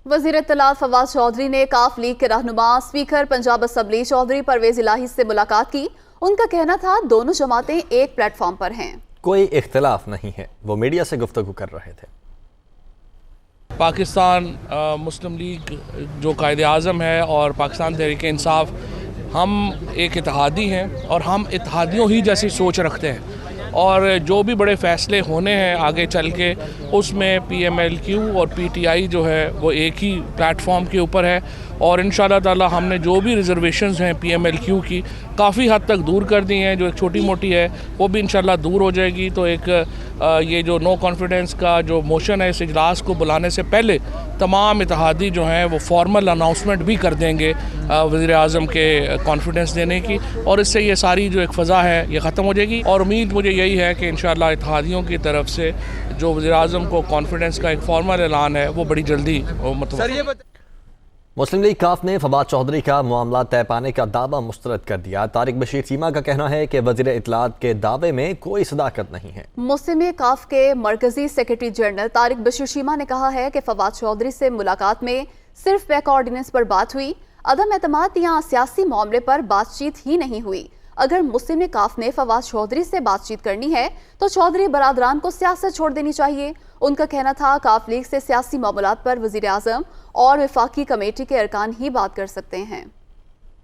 वज़ीर इत्तलात फवाद चौधरी ने काफ लीग के रहनुमा स्पीकर पंजाब असम्बली चौधरी परवेज इलाही से मुलाकात की। उनका कहना था दोनों जमातें एक प्लेटफॉर्म पर हैं। कोई इख्तिलाफ नहीं है, वो मीडिया से गुफ्तगू कर रहे थे। पाकिस्तान मुस्लिम लीग जो कायदे आज़म है और पाकिस्तान तहरीक इंसाफ, हम एक इत्तेहादी हैं और हम इत्तेहादियों ही जैसी सोच रखते हैं और जो भी बड़े फ़ैसले होने हैं आगे चल के उसमें PMLQ और PTI जो है वो एक ही प्लेटफॉर्म के ऊपर है और इंशाअल्लाह ताला हमने जो भी रिजर्वेशंस हैं PMLQ की काफ़ी हद तक दूर कर दी हैं। जो एक छोटी मोटी है वो भी इंशाअल्लाह दूर हो जाएगी। तो एक ये जो नो कॉन्फिडेंस का जो मोशन है इस इजलास को बुलाने से पहले तमाम इत्तेहादी जो हैं वो फॉर्मल अनाउंसमेंट भी कर देंगे वज़ीर आज़म के कॉन्फिडेंस देने की और इससे ये सारी जो एक फ़ज़ा है ये ख़त्म हो जाएगी। और उम्मीद मुझे यही है कि इंशाअल्लाह इत्तेहादियों की तरफ से जो वज़ीर आज़म को कॉन्फिडेंस का एक फॉर्मल ऐलान है वो बड़ी जल्दी मुस्लिम लीग काफ ने फवाद चौधरी का मामला तय पाने का दावा मुस्तरद कर दिया। तारिक बशीर चीमा का कहना है कि वज़ीर इत्तलात के दावे में कोई सदाकत नहीं है। मुस्लिम लीग काफ के मरकजी सेक्रेटरी जनरल तारिक बशीर चीमा ने कहा है कि फवाद चौधरी से मुलाकात में सिर्फ पैक ऑर्डिनेंस पर बात हुई, अदम एतमाद या सियासी मामले पर बातचीत ही नहीं हुई। अगर मुस्लिम लीग काफ ने फवाद चौधरी से बातचीत करनी है तो चौधरी बरादरान को सियासत छोड़ देनी चाहिए। उनका कहना था काफ लीग से सियासी मामलात पर वज़ीर आज़म और वफाकी कमेटी के अरकान ही बात कर सकते हैं।